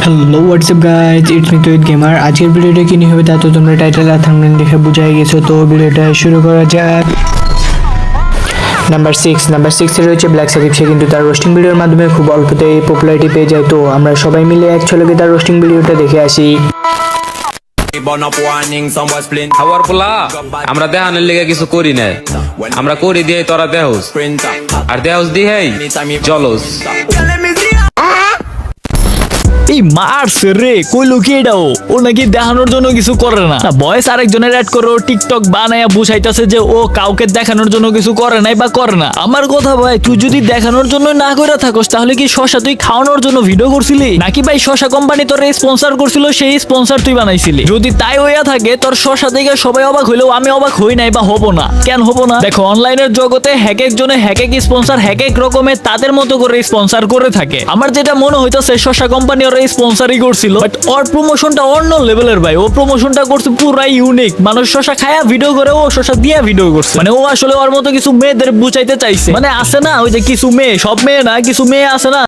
Hello WhatsApp guys, it's me Tuhid gamer. আজকের ভিডিওটা কি নিয়ে হবে তা তো তোমরা টাইটেল আর থাম্বনেল দেখে বুঝাই গেছো। তো ভিডিওটা শুরু করা যাক। নাম্বার সিক্সে রয়েছে ব্ল্যাক সাকিব। সে কিন্তু তার রোস্টিং ভিডিওর মাধ্যমে খুব অল্পতেই পপুলারিটি পেয়ে যায়। তো আমরা সবাই মিলে এক ছলকে তার রোস্টিং ভিডিওটা দেখে আসি। খাবার পোলা আমরা দেহানের লেগে কিছু করি না, আমরা করি দিয়ে তোরা দেহস আর দেহস দিয়ে জলস। এই মারছে রে, কইলো কি এটাও? ও নাকি দেখানোর জন্য কিছু করে না, বয়স আরেকজনের অ্যাড করে ও টিকটক বানায়া বুঝাইতেছে যে ও কাউকে দেখানোর জন্য কিছু করে নাই বা করে না। আমার কথা ভাই, তুই যদি দেখানোর জন্য না করে থাকস তাহলে কি শশা তুই খাওয়ানোর জন্য ভিডিও করছিলি নাকি ভাই শশা কোম্পানি তোর স্পন্সর করছিল সেই স্পন্সর তুই বানাইছিলি? যদি তাই হইয়া থাকে তোর শশা দেখে সবাই অবাক হইলেও আমি অবাক হই নাই বা হব না। কেন হব না? দেখো, অনলাইনের জগতে হ্যাক একজনে হ্যাক এক স্পন্সর হ্যাক এক রকমের তাদের মতো করে স্পন্সর করে থাকে। আমার যেটা মনে হইতাছে শশা কোম্পানি ওর স্পন্সরই করছিল, বাট ওর প্রমোশনটা অন্য লেভেলের ভাই। ও প্রমোশনটা করছে পুরাই ইউনিক। মানুষ শশা খায়া ভিডিও করে, ও শশা দিয়া ভিডিও করছে। মানে ও আসলে ওর মতো কিছু মেয়েদের বুঝাইতে চাইছে। মানে আছে না ওই যে কিছু মেয়ে, সব মেয়ে না, কিছু মেয়ে আছে না।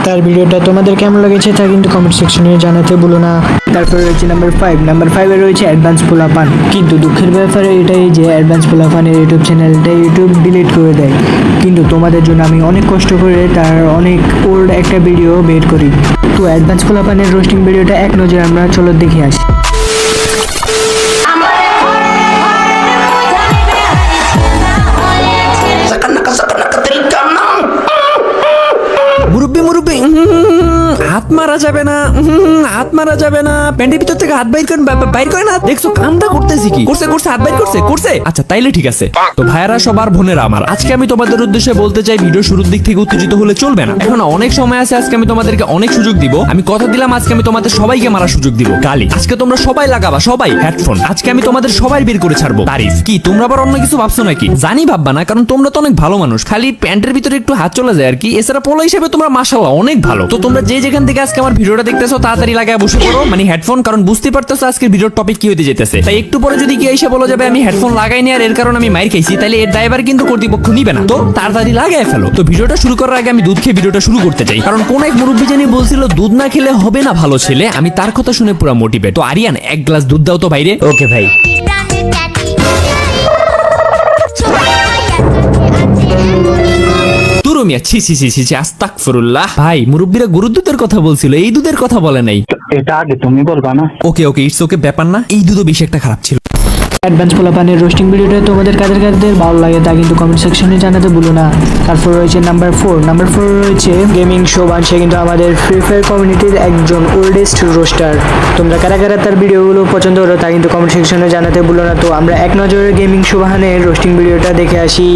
তার ভিডিওটা তোমাদের কেমন লেগেছে তা কিন্তু কমেন্ট সেকশনে জানাতে ভুলো না। তারপরে রয়েছে নাম্বার 5 রয়েছে অ্যাডভান্স পোলাপান। কিন্তু দুঃখের ব্যাপারে এটাই যে অ্যাডভান্স পোলাপানের ইউটিউব চ্যানেলটা ইউটিউব ডিলিট করে দেয়। কিন্তু তোমাদের জন্য আমি অনেক কষ্ট করে তার অনেক ওল্ড একটা ভিডিও বের করি। তো অ্যাডভান্স পোলাপানের রোস্টিং ভিডিওটা এক নজরে আমরা চলো দেখে আসি। মুরব্বী হাত মারা যাবে না, হাত মারা যাবে না। প্যান্টের ভিতর থেকে হাত বাইর করে না। দেখছো কামটা করতেছি কি? করছে হাত বাইর করছে। আচ্ছা তাইলে ঠিক আছে। তো ভাইয়ারা সবার বোনেরা আমার, আজকে আমি তোমাদের উদ্দেশ্যে বলতে চাই, ভিডিও শুরুর দিক থেকে উত্তেজিত হলে চলবে না। এখন অনেক সময় আছে, আজকে আমি তোমাদেরকে অনেক সুযোগ দিব। আমি কথা দিলাম আজকে আমি তোমাদের সবাইকে মারার সুযোগ দিব। গালি আজকে তোমরা সবাই লাগাবা, সবাই হেডফোন। আজকে আমি তোমাদের সবাই বের করে ছাড়বো তারিফ। কি তোমরা আবার অন্য কিছু ভাবছো নাকি? জানি ভাববা না, কারণ তোমরা তো অনেক ভালো মানুষ। খালি প্যান্টের ভিতরে একটু হাত চলে যায় আর কি। এছাড়া পোলা হিসেবে তোমরা মাশাআল্লাহ অনেক ভালো। তো তোমরা যে যেখান থেকে আজকে আমার ভিডিওটা দেখতেছো তাড়াতাড়ি লাগায় বসে পড়ো, মানে হেডফোন। কারণ বুঝতে পারতেছো আজকের ভিডিওর টপিক কি হতে যেতেছে। তাই একটু পরে যদি কি এসে বলা যাবে আমি হেডফোন লাগাইনি আর এর কারণে আমি মাইর খাইছি, তাহলে এর ড্রাইভার কিন্তু কর্তৃপক্ষ নিবে না। তো তাড়াতাড়ি লাগায় ফেলো। তো ভিডিওটা শুরু করার আগে আমি দুধ খেয়ে ভিডিওটা শুরু করতে চাই, কারণ কোন এক মুরব্বী জানি বলছিল দুধ না খেলে হবে না ভালো ছেলে। আমি তার কথা শুনে পুরো মোটিভেট। তো আরিয়ান এক গ্লাস দুধ দাও তো বাইরে। ওকে ভাই। আস্তাগফিরুল্লাহ। ভাই মুরব্বীরা গরুর দুধের কথা বলছিল, এই দুধের কথা বলে নাই। এটা আগে তুমি বলবা না? ওকে ইটস ওকে, ব্যাপার না। এই দুধও বেশি একটা খারাপ ছিল। অ্যাডভান্স পোলাপানের রোস্টিং ভিডিওটা তোমাদের কাদের ভালো লাগে তা কিন্তু কমেন্ট সেকশনে জানাতে ভুলো না। তারপর রয়েছে নাম্বার 4 রয়েছে গেমিং শোভান। সে কিন্তু আমাদের ফ্রি ফায়ার কমিউনিটির একজন ওল্ডেস্ট রোস্টার। তোমরা কারা তার ভিডিওগুলো পছন্দ করো তা কিন্তু কমেন্ট সেকশনে জানাতে ভুলো না। তো আমরা এক নজরে গেমিং শোভানের রোস্টিং ভিডিওটা দেখে আসি।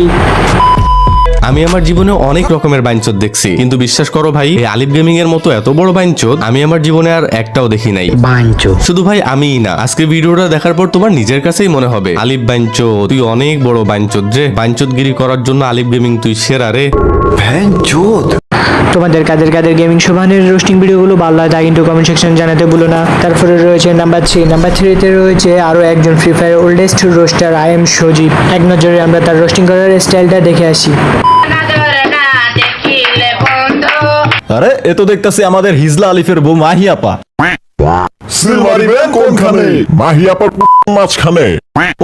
আমি আমার জীবনে অনেক রকমের বাইনচোদ দেখছি, কিন্তু বিশ্বাস করো ভাই, এই আলিফ গেমিং এর মতো এত বড় বাইনচোদ আমি আমার জীবনে আর একটাও দেখি নাই। বাইনচোদ শুধু ভাই আমিই না, আজকে ভিডিওটা দেখার পর তোমার নিজের কাছেই মনে হবে আলিফ বাইনচোদ তুই অনেক বড় বাইনচোদ রে। বাইনচোদগিরি করার জন্য আলিফ গেমিং তুই সেরা রে। বাইনচোদ। তোমাদের কাদের গেমিং শোভানের রোস্টিং ভিডিওগুলো ভালো লাগে তা কিন্তু কমেন্ট সেকশনে জানাতে ভুলো না। তারপরে রয়েছে নাম্বার 3 রয়েছে আরো একজন Free Fire oldest roster I am Sajib. এক নজরে আমরা তার রোস্টিং করার স্টাইলটা দেখে আসি। আরে এ তো দেখতেছি আমাদের হিজলা আলিফের বউ মাহিয়াপা। সিল মারিবেন কোনখানে? মাহিয়াপার মাঝখানে।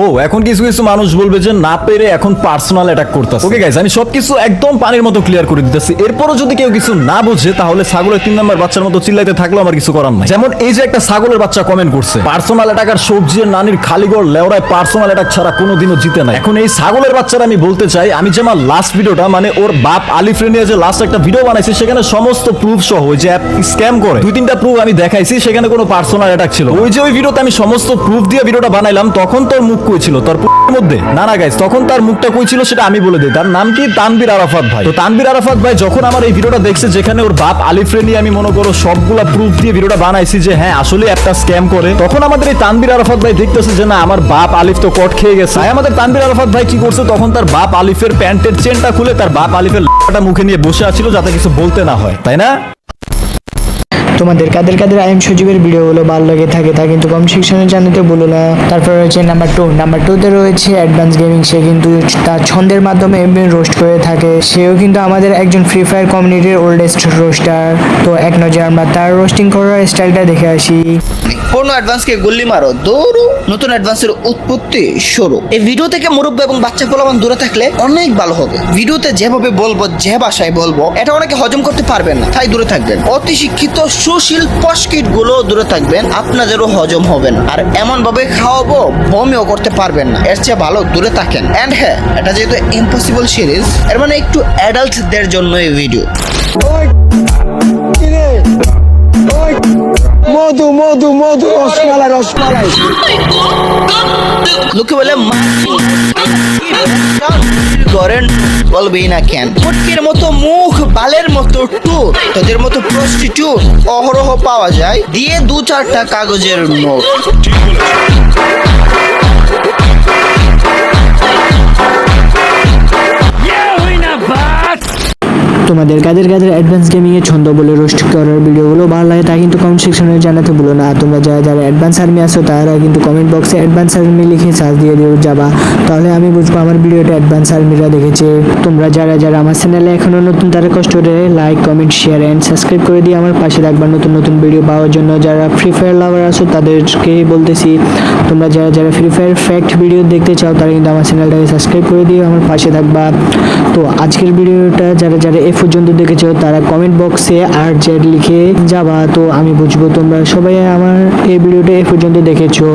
ও এখন কিছু মানুষ বলবে যে না পেরে এখন পার্সোনাল অ্যাটাক করতেছে। ওকে গাইস, আমি সবকিছু একদম পানির মতো ক্লিয়ার করে দিতেছি। এরপরও যদি কেউ কিছু না বোঝে তাহলে ছাগলের 3 নাম্বার বাচ্চার মতো চিল্লাইতে থাকলেও আমার কিছু করার নাই। যেমন এই যে একটা ছাগলের বাচ্চা কমেন্ট করছে, পার্সোনাল অ্যাটাক আর সবজির নানির খালিগড় লেওরায় পার্সোনাল অ্যাটাক ছাড়া কোনোদিনও জিতে নাই। এখন এই ছাগলের বাচ্চারা আমি বলতে চাই, আমি যে আমার লাস্ট ভিডিওটা মানে ওর বাপ আলিফ নিয়ে যে লাস্ট একটা ভিডিও বানাইছি সেখানে সমস্ত প্রুফ সহ ওই যে অ্যাপ স্ক্যাম করে 2-3টা প্রুফ আমি দেখাইছি, সেখানে কোনো পার্সোনাল অ্যাটাক ছিল। ওই যে ওই ভিডিওতে আমি সমস্ত প্রুফ দিয়ে ভিডিওটা বানাইলাম, তখন তোর মুখ কই ছিল তোর মধ্যে? না গাইস, তখন তার মুখটা কই ছিল সেটা আমি বলে দিই। তার নাম কি? তানভীর আরাফাত ভাই। তো তানভীর আরাফাত ভাই যখন আমার এই ভিডিওটা দেখছে যেখানে ওর বাপ আলিফ নিয়ে আমি মনে করো সবগুলা প্রুফ দিয়ে ভিডিওটা বানাইছি যে হ্যাঁ আসলে একটা স্ক্যাম করে, তখন আমাদের এই তানভীর আরাফাত ভাই দেখতেছে যে না আমার বাপ আলিফ তো কট খেয়ে গেছে। তাই আমাদের তানভীর আরাফাত ভাই কি করছে, তখন তার বাপ আলিফের প্যান্টের চেনটা খুলে তার বাপ আলিফের মুখে নিয়ে বসে আছিল যাতে কিছু বলতে না হয়, তাই না? তোমাদের কাদের কাদের আইএম সজীবের ভিডিওগুলো ভালো লাগে থাকে তা কিন্তু কমেন্ট সেকশনে জানাতে ভুলো না। তারপর রয়েছে নাম্বার 2 তে রয়েছে অ্যাডভান্স গেমিং। সে কিন্তু তার ছন্দের মাধ্যমে এমনি রোস্ট করে থাকে। সেও কিন্তু আমাদের একজন ফ্রি ফায়ার কমিউনিটির ওল্ডেস্ট রোস্টার। তো এক নজর আমরা তার রোস্টিং করার স্টাইলটা দেখে আসি। পুরনো অ্যাডভান্সকে গুল্লি মারো দৌড়ো, নতুন অ্যাডভান্সের উৎপত্তি শুরু। এই ভিডিও থেকে মুরব্বী এবং বাচ্চা পোলাপান দূরে থাকলে অনেক ভালো হবে। ভিডিওতে যেভাবে বলবো, যে ভাষায় বলবো, এটা অনেকে হজম করতে পারবেন না, তাই দূরে থাকবেন। অতি শিক্ষিত সুশীল পশকিট গুলো দূরে থাকবেন, আপনাদেরও হজম হবে না। আর এমন ভাবে খাওয়াবো বমিও করতে পারবেন না, এর চেয়ে ভালো দূরে থাকেন। এন্ড হ্যাঁ, এটা যেহেতু ইম্পসিবল সিরিজ, এর মানে একটু অ্যাডাল্টদের জন্য এই ভিডিও। লোকে বলে করেন, বলবেই না কেন। ফটকের মতো মুখ, বালের মতো টুট, তোদের মতো প্রস্টিটিউট অহরহ পাওয়া যায়, দিয়ে 2-4টা কাগজের নোট। তোমাদের কাদের কাদের অ্যাডভান্স গেমিং এর ছন্দ বলে রোস্ট করার ভিডিওগুলো ভালো লাগে তা কিন্তু কমেন্ট সেকশনে জানাতে ভুলো না। তোমরা যারা যারা অ্যাডভান্স আর্মি আছো তারা কিন্তু কমেন্ট বক্সে অ্যাডভান্স আর্মি লিখে সার্চ দিয়ে দিও যাবা, তাহলে আমি বুঝবো আমার ভিডিওটা অ্যাডভান্স আর্মিরা দেখেছে। তোমরা যারা যারা আমার চ্যানেলে এখনো নতুন তারা কষ্ট করে like, comment, share and subscribe করে দিয়ে আমার পাশে থাকবা নতুন নতুন ভিডিও পাওয়ার জন্য। যারা ফ্রি ফায়ার লাভার আছো তাদেরকে বলতেছি, তোমরা যারা যারা ফ্রি ফায়ার ফ্যাক্ট ভিডিও দেখতে চাও তারা কিন্তু আমার চ্যানেলটাকে সাবস্ক্রাইব করে দিয়ে আমার পাশে থাকবা। তো আজকের ভিডিওটা যারা যারা পর্যন্ত দেখেছো তারা কমেন্ট বক্সে আর জেড লিখে যাবা, তো আমি বুঝবো তোমরা সবাই আমার এই ভিডিওটা এ পর্যন্ত দেখেছো।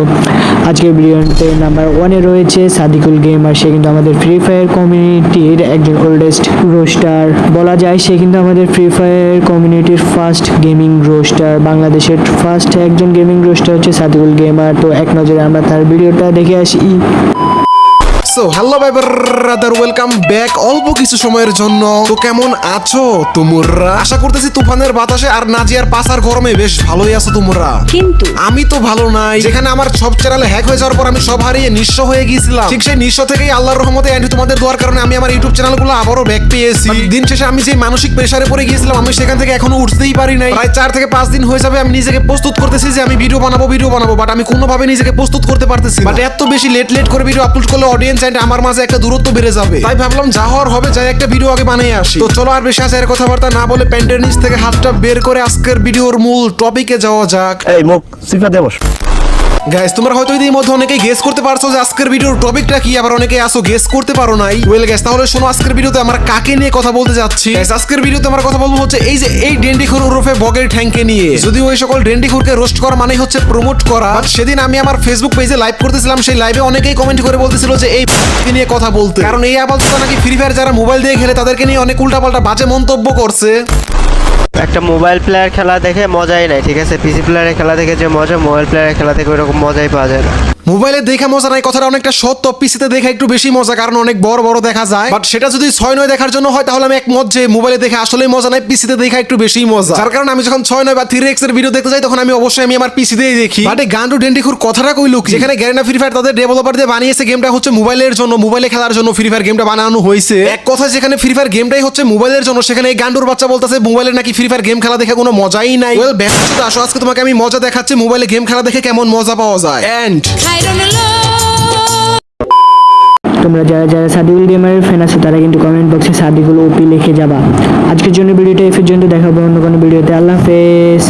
আজকের ভিডিওতে নাম্বার 1-এ রয়েছে সাদিকুল গেমার। সে কিন্তু আমাদের ফ্রি ফায়ার কমিউনিটির একজন ওল্ডেস্ট রোস্টার বলা যায়। সে কিন্তু আমাদের ফ্রি ফায়ার কমিউনিটির ফার্স্ট গেমিং রোস্টার, বাংলাদেশের ফার্স্ট একজন গেমিং রোস্টার হচ্ছে সাদিকুল গেমার। তো এক নজরে আমরা তার ভিডিওটা দেখে আসি। সো হ্যালো ভাই ব্রাদার, ওয়েলকাম ব্যাক অল্প কিছু সময়ের জন্য। তো কেমন আছো তোমরা? আশা করতেছি তুফানের বাতাসে আর নাজিয়ার পাসার গরমে বেশ ভালোই আছো তোমরা। কিন্তু আমি তো ভালো নাই। যেখানে আমার সব চ্যানেল হ্যাক হয়ে যাওয়ার পর আমি সব হারিয়ে নিঃস্ব হয়ে গিয়েছিলাম, ঠিক সেই নিঃস্ব থেকেই আল্লাহর রহমতে এন্ড তোমাদের দোয়ার কারণে আমি আমার ইউটিউব চ্যানেলগুলো আবারও ব্যাক পেয়েছি। দিন শেষে আমি যে মানসিক প্রেসারে পড়ে গিয়েছিলাম আমি সেখান থেকে এখনো উঠতেই পারি নাই। প্রায় 4 থেকে 5 দিন হয়ে যাবে আমি নিজেকে প্রস্তুত করতেছি যে আমি ভিডিও বানাবো বাট আমি কোনোভাবে নিজেকে প্রস্তুত করতে পারতেছি না। বাট এত বেশি লেট করে ভিডিও আপলোড করলে অডিয়েন্স এন্ড আমার মাঝে একটা দূরত্ব বেড়ে যাবে, তাই ভাবলাম যা হওয়ার হবে, যাই একটা ভিডিও আগে বানিয়ে আসি। তো চলো আর বেশি আজের কথাবার্তা না বলে প্যান্টের নিচ থেকে হাতটা বের করে আজকের ভিডিওর মূল টপিকে যাওয়া যাক। এই মুখ সিফা দেবস। গাইস, তোমরা হয়তো এর মধ্যে অনেকেই গেস করতে পারছো যে আজকের ভিডিওর টপিকটা কি, আবার অনেকেই আসো গেস করতে পারো নাই। ওয়েল গাইস, তাহলে শোনো আজকের ভিডিওতে আমরা কাকে নিয়ে কথা বলতে যাচ্ছি। গাইস, আজকের ভিডিওতে আমরা কথা বলবো হচ্ছে এই যে এই ডেন্ডিখুর ওরফে বগের ঠ্যাংকে নিয়ে। যদিও ওই সকল ডেন্ডিখুরকে রোস্ট করা মানে হচ্ছে প্রমোট করা, বাট সেদিন আমি আমার ফেসবুক পেজে লাইভ করতেছিলাম, সেই লাইভে অনেকেই কমেন্ট করে বলতেছিল যে এই নিয়ে কথা বলতে, কারণ এই আপাতত নাকি ফ্রি ফায়ার যারা মোবাইল দিয়ে খেলে তাদেরকে নিয়ে অনেক উল্টাপাল্টা বাজে মন্তব্য করছে। একটা মোবাইল প্লেয়ার খেলা দেখে মজাই নাই, ঠিক আছে? পিসি প্লেয়ারের খেলা দেখে যে মজা, মোবাইল প্লেয়ারের খেলা থেকে ওইরকম মজাই পাওয়া যায় না। মোবাইলে দেখে মজা নাই কথাটা অনেকটা সত্য, পিসিতে দেখে একটু বেশি মজা, কারণ অনেক বড় বড় দেখা যায়। বাট সেটা যদি 6-9 দেখার জন্য হয় তাহলে আমি একমত যে মোবাইলে দেখে আসলেই মজা নাই, পিসিতে দেখা একটু বেশি মজা। যার কারণে আমি যখন 6-9 বা 3x এর ভিডিও দেখতে যাই তখন আমি অবশ্যই আমার পিসিতেই দেখি। বাট এই গান্ডু ডেন্ডিখুর কথাটা কইলো কি, যেখানে গ্যারেনা ফ্রি ফায়ার তাদের ডেভেলপার দিয়ে বানিয়েছে গেমটা হচ্ছে মোবাইলের জন্য, মোবাইলে খেলার জন্য ফ্রি ফায়ার গেমটা বানানো হয়েছে। এক কথা যেখানে ফ্রি ফায়ার গেমটাই হচ্ছে মোবাইলের জন্য, সেখানে এই গান্ডুর বাচ্চা বলতেছে মোবাইলে নাকি ফ্রি ফায়ার গেম খেলা দেখে কোনো মজাই নাই। ওয়েল ব্যাপারটা আসো, আজকে তোমাকে আমি মজা দেখাচ্ছি মোবাইলে গেম খেলা দেখে কেমন মজা পাওয়া যায়। এন্ড তোমরা যারা যারা সাদিকুল গেমারের ফ্যান আছো তারা কিন্তু কমেন্ট বক্সে সাদিকুল ওপি লিখে যাবা। আজকের জন্য ভিডিওটা এই পর্যন্ত, দেখাবো অন্য কোনো ভিডিওতে। আল্লাহ হাফেজ।